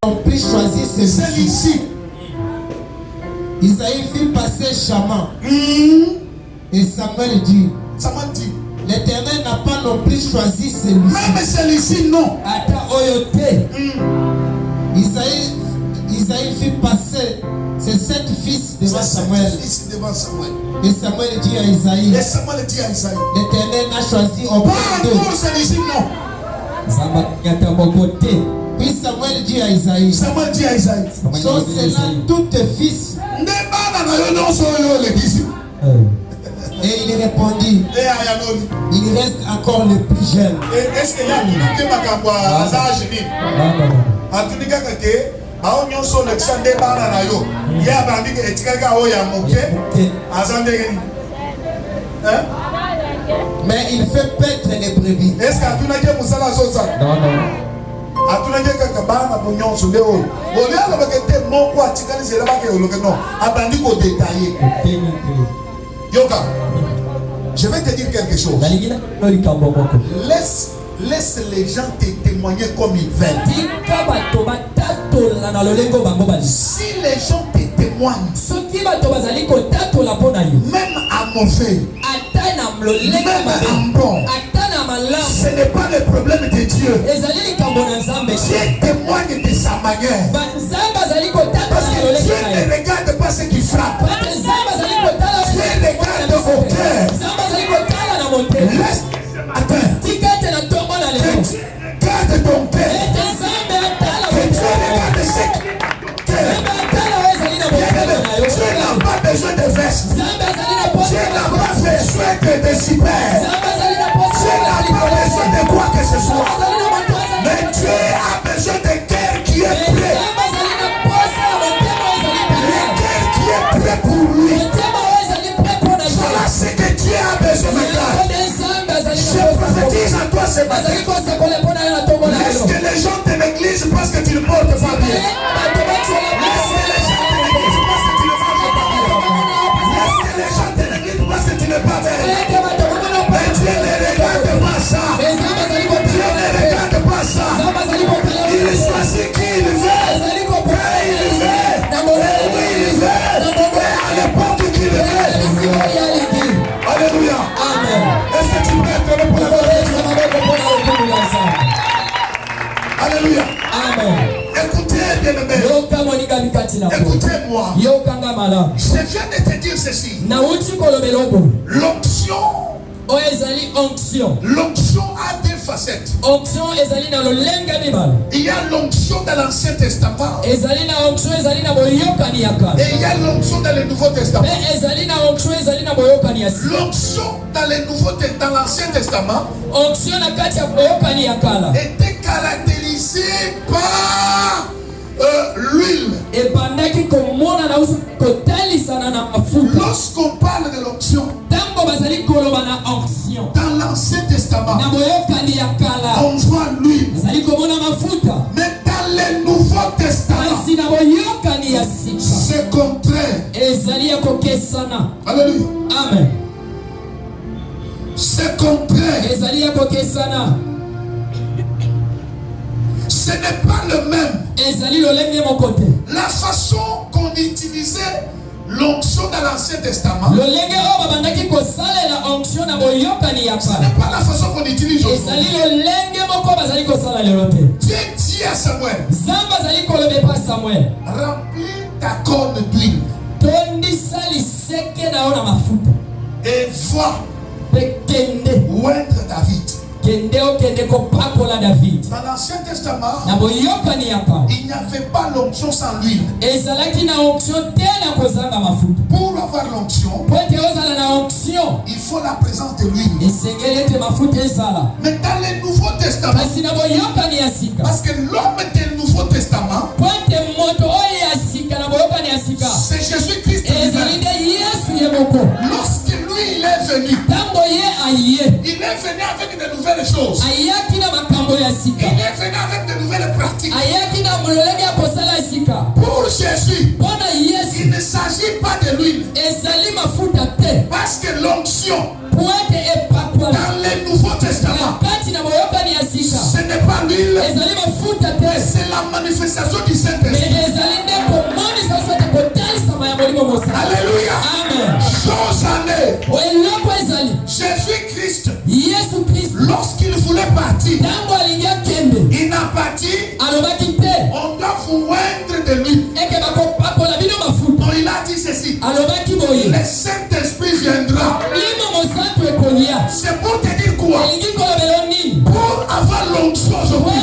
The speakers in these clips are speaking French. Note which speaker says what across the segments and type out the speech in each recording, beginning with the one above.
Speaker 1: On peut choisir celui-ci. Isaïe fit passer Shaman. Et Samuel dit, l'Éternel n'a pas non plus choisi celui-ci.
Speaker 2: Même celui-ci, non.
Speaker 1: Isaïe fit passer ses 7 fils devant Samuel. Et Samuel dit à Isaïe, l'Éternel n'a choisi aucun d'eux.
Speaker 2: Pas celui-ci, non.
Speaker 1: Puis Samuel dit à Isaïe, sont cela tous tes fils? Et il répondit, il reste encore le plus jeune.
Speaker 2: Est-ce qu'il y a qui
Speaker 1: mais il fait paître les brebis.
Speaker 2: Est-ce que non, non. Je vais te dire quelque chose. Laisse les gens te témoigner comme ils veulent. Si les gens te témoignent, même à mauvais, même à bon, ce n'est pas le problème de Dieu. Dieu témoigne de sa manière. Parce que Dieu ne regarde pas ce qui frappe. Dieu regarde au cœur. Laisse garde ton cœur. Que Dieu regarde ce que Dieu n'a pas besoin de veste. Dieu n'a pas besoin de super. Dieu n'a pas besoin de quoi que ce soit. Mais Dieu a besoin de cœur qui est prêt. Le cœur qui est prêt pour lui. Voilà ce que Dieu a besoin maintenant. Je prophétise à toi ce matin. Laisse que les gens de l'église pensent que tu ne portes pas bien. Laisse que les gens de l'église pensent que tu ne portes pas bien. Laisse que les gens de l'église pensent que tu ne pas bien. Mais Dieu ne regarde pas ça. Dieu ne regarde pas ça. Il choisit qui il veut. Quand il veut. Et où il veut. Et à l'époque qu'il veut. Alléluia.
Speaker 1: Amen.
Speaker 2: Est-ce que tu peux être pour la Alléluia.
Speaker 1: Amen.
Speaker 2: Écoutez, bien-aimé. Écoutez-moi. Je viens de te dire ceci. L'onction a deux facettes. Il y a l'onction dans l'Ancien Testament. Et il y a l'onction dans le Nouveau Testament. L'onction dans l'Ancien Testament était caractérisée par l'huile. Lorsqu'on parle de l'onction dans l'Ancien Testament, on voit l'huile. Mais dans le Nouveau Testament, c'est contraire. Alléluia.
Speaker 1: Amen.
Speaker 2: C'est contraire. Ce n'est pas le même. La façon qu'on utilisait l'onction dans l'Ancien Testament, ce n'est pas la façon qu'on utilise aujourd'hui. Dieu dit à Samuel, remplis ta corne d'huile et va oindre David. Dans l'Ancien Testament, il n'y avait pas l'onction sans l'huile. Pour avoir l'onction, il faut la présence de l'huile. Mais dans le Nouveau Testament, parce que l'homme du Nouveau Testament, c'est Jésus-Christ lui-même. Lorsque lui il est venu, il est venu avec de nouvelles choses. Il est venu avec de nouvelles pratiques. Pour Jésus, il ne s'agit pas de l'huile. Parce que l'onction dans le Nouveau Testament, ce n'est pas l'huile. Alléluia.
Speaker 1: Amen.
Speaker 2: Chose année. Jésus-Christ, lorsqu'il voulait partir, il n'a parti. On doit vous oindre de lui. Donc il a dit ceci. Le Saint-Esprit viendra. C'est pour te dire quoi? Pour avoir l'onction aujourd'hui,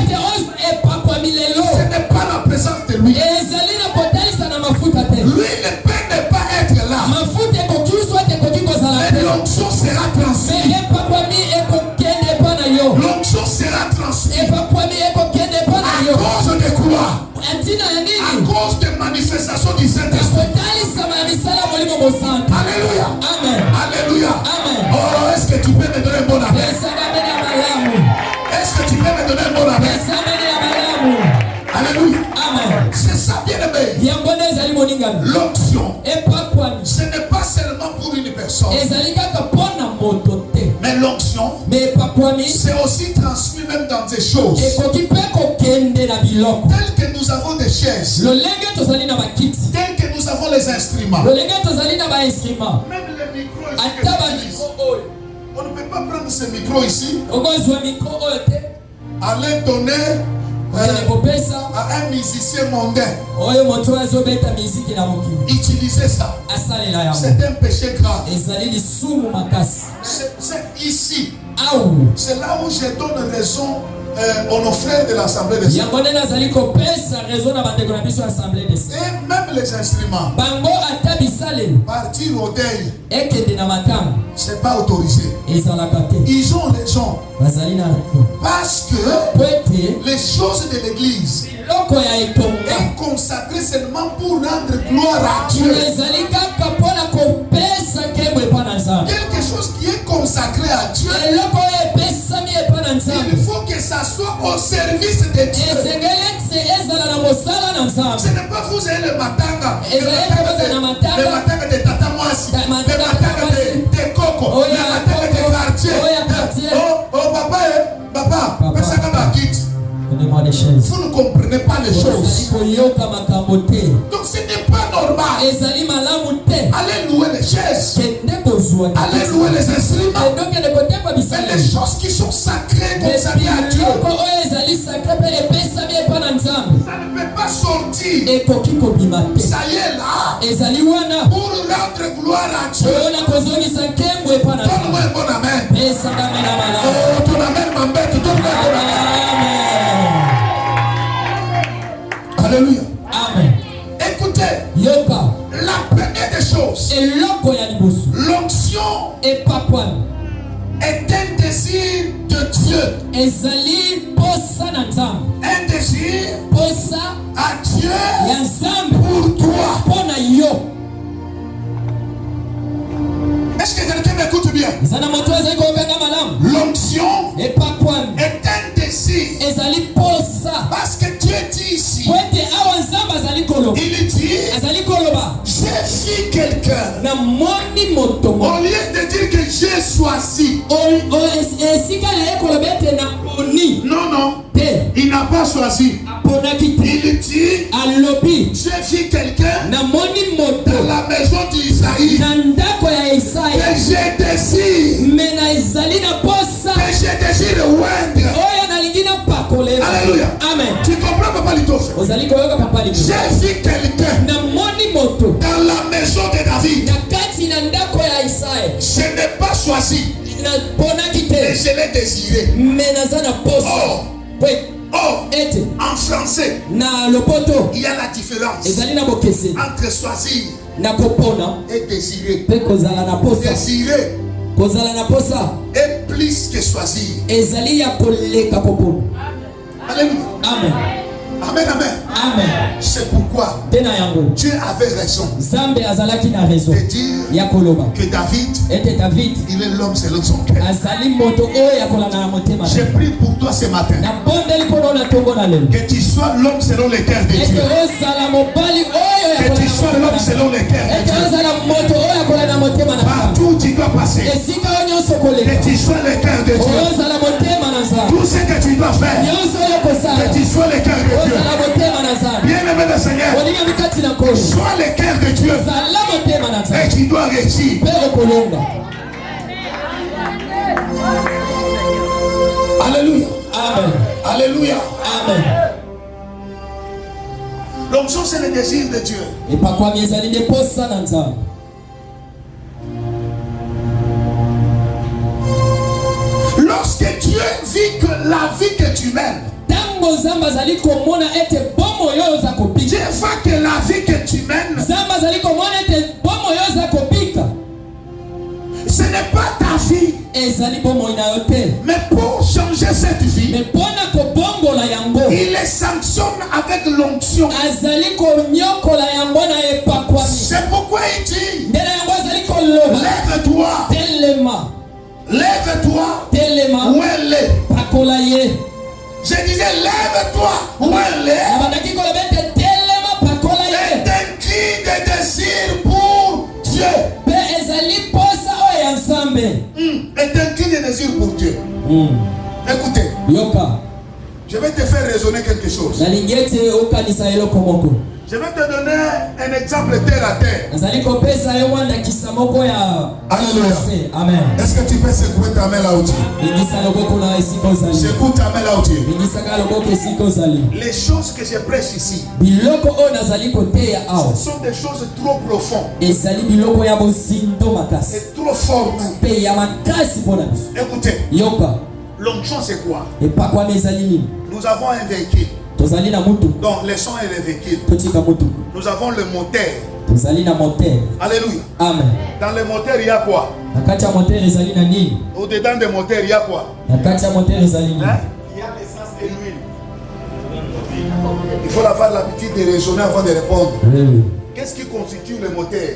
Speaker 2: ce n'est pas la présence de lui. Lui ne peut ne pas être là. Mais l'onction sera transmise. L'onction sera transmise. À cause de quoi? À cause des manifestations du Saint-Esprit. Alléluia.
Speaker 1: Amen.
Speaker 2: Alléluia.
Speaker 1: Amen.
Speaker 2: Oh, est-ce que tu peux me donner un bon appel? Est-ce que tu peux me donner un bon appel? Alléluia.
Speaker 1: Amen.
Speaker 2: C'est ça, bien aimé. L'onction, ce n'est pas seulement pour une personne. Mais l'onction, c'est aussi transmis même dans des choses. Tel que nous avons des chaises, tel que nous avons les instruments, même les micros ici, on ne peut pas prendre ce micro ici, aller donner à un musicien mondain. Utiliser ça, c'est un péché grave. C'est ici. C'est là où je donne raison aux frères de l'Assemblée des Saints. Et même les instruments, partir au deuil, c'est pas autorisé. Ils ont raison. Parce que les choses de l'église est consacrée seulement pour rendre gloire à Dieu. Quelque chose qui est consacré à Dieu, il faut que ça soit au service de Dieu. Ce n'est pas vous avez le matanga, le matanga de Tata Mwasi, le matanga de Coco, le matanga de quartier. Oh papa, personne n'a quitté. Vous ne comprenez pas les choses. Donc ce n'est pas normal. Allez louer les chaises. Allez louer les instruments. Mais les choses qui sont sacrées, consacrées à Dieu, ça ne peut pas sortir. Ça y est là. Pour rendre gloire à Dieu. Donne-moi un bon amen. Oh, ton amen m'embête. Donne-moi un bon amen. Alléluia.
Speaker 1: Amen.
Speaker 2: Écoutez, la première des choses, l'onction est un désir de Dieu. Un désir à Dieu pour toi. Est-ce que quelqu'un m'écoute bien? L'onction est un désir. Parce que Dieu dit ici, il dit, j'ai vu quelqu'un. Au lieu de dire que j'ai choisi, non, il n'a pas choisi. Il dit, j'ai vu quelqu'un dans la maison d'Isaïe que j'ai désir, que j'ai désir de oindre. Alléluia.
Speaker 1: Amen.
Speaker 2: Tu comprends, Papa Litofe? J'ai vu quelqu'un dans la maison de David. Je n'ai pas choisi, mais je l'ai désiré. En français, il y a la différence entre choisir et désirer. Désirer est plus que choisir. Alléluia.
Speaker 1: Amen.
Speaker 2: Amen, amen.
Speaker 1: Amen.
Speaker 2: C'est pourquoi Dieu avait raison de dire que David, il est l'homme selon son cœur. J'ai prié pour toi ce matin que tu sois l'homme selon le cœur de Dieu. Que tu sois l'homme selon le cœur de Dieu. Partout où tu dois passer, que tu sois le cœur de Dieu. Tout ce que tu dois faire, que tu sois le cœur de Dieu. Bien-aimé le Seigneur, sois le cœur de de Dieu. Et tu dois réussir. Alléluia.
Speaker 1: Amen.
Speaker 2: Alléluia.
Speaker 1: Amen.
Speaker 2: L'onction, c'est le désir de Dieu.
Speaker 1: Et pas quoi mes amis ne posent ça dans ça.
Speaker 2: Lorsque Dieu vit que la vie que tu mènes,
Speaker 1: Dieu
Speaker 2: voit que la vie que tu mènes, ce n'est pas ta vie, mais pour changer cette vie, il les sanctionne avec l'onction. C'est pourquoi il dit, lève-toi, lève-toi, où elle est. Je disais, lève-toi, où elle est. Et t'incline des désirs pour Dieu. Et t'incline des désirs pour Dieu. Écoutez, je vais te faire raisonner quelque chose. Je vais te donner un exemple terre à terre. Alléluia.
Speaker 1: Amen.
Speaker 2: Est-ce que tu peux secouer ta main là où tu es? Secoue ta main là où tu es. Les choses que je prêche ici, ce sont des choses trop profondes et trop fortes. Écoutez, l'onction c'est quoi? Nous avons un véhicule. Donc les sons et les véhicules. Nous avons le moteur. Alléluia.
Speaker 1: Amen.
Speaker 2: Dans le moteur il y a quoi? Au-dedans des moteurs il y a quoi? Il y a l'essence et l'huile. Il faut avoir l'habitude de raisonner avant de répondre. Qu'est-ce qui constitue le moteur?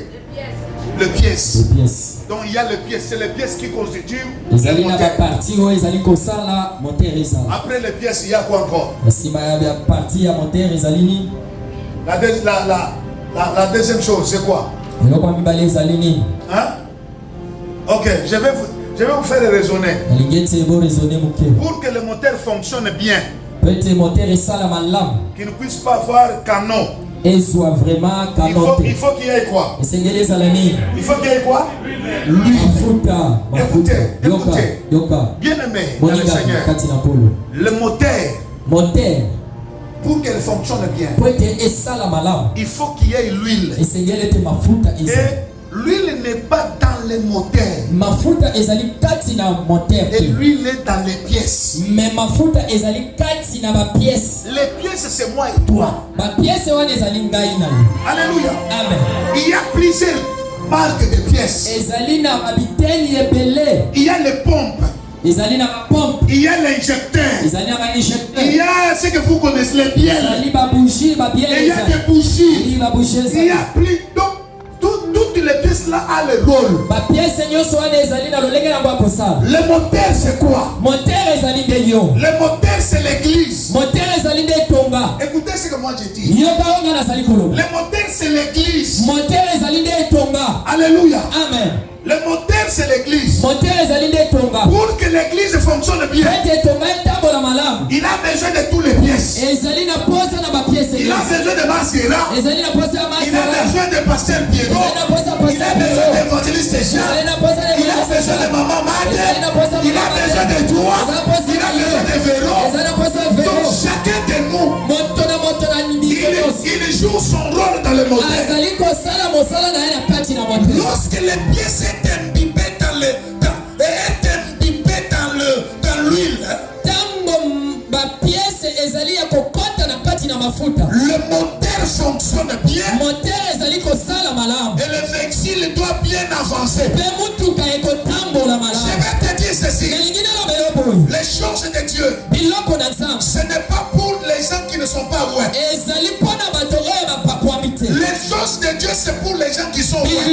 Speaker 2: Les pièces. Donc il y a les pièces, c'est les pièces qui constituent le moteur. Après les pièces, il y a quoi encore? La deuxième chose, c'est quoi? Hein? Ok, je vais vous faire raisonner. Pour que le moteur fonctionne bien, qu'il ne puisse pas avoir canon. Il faut qu'il y ait quoi? Il faut qu'il y ait quoi? Écoutez, bien aimé dans le Seigneur, le moteur, pour qu'elle fonctionne bien, il faut qu'il y ait l'huile. Et l'huile n'est pas dans le moteur. Et l'huile est dans les pièces. Les pièces, c'est moi et toi. Alléluia.
Speaker 1: Amen.
Speaker 2: Il y a plusieurs marques de pièces. Il y a les pompes. Il y a l'injecteur. Il y a ce que vous connaissez, les bielles. Et il y a des bougies. Il y a plus. Donc, toutes les pièces là ont le rôle. Le moteur c'est quoi? Le moteur c'est l'église. Écoutez ce que moi je dis. Le moteur c'est l'église. Alléluia.
Speaker 1: Amen.
Speaker 2: Le moteur c'est l'église. Pour que l'église fonctionne bien, il a besoin de toutes les pièces. Il a besoin de Masquera. Il a besoin de Pasteur Pierrot. Il a besoin d'évangéliste Jean. Il a besoin de Maman Madre. Il a besoin de toi. Il a besoin de Véro. Donc chacun de nous, il joue son rôle dans le moteur. Lorsque les pièces est imbibées dans l'huile, le moteur fonctionne bien et le véhicule doit bien avancer. Je vais te dire ceci, les choses de Dieu, ce n'est pas pour les gens qui ne sont pas ouverts. Les choses de Dieu, c'est pour les gens qui sont ouverts.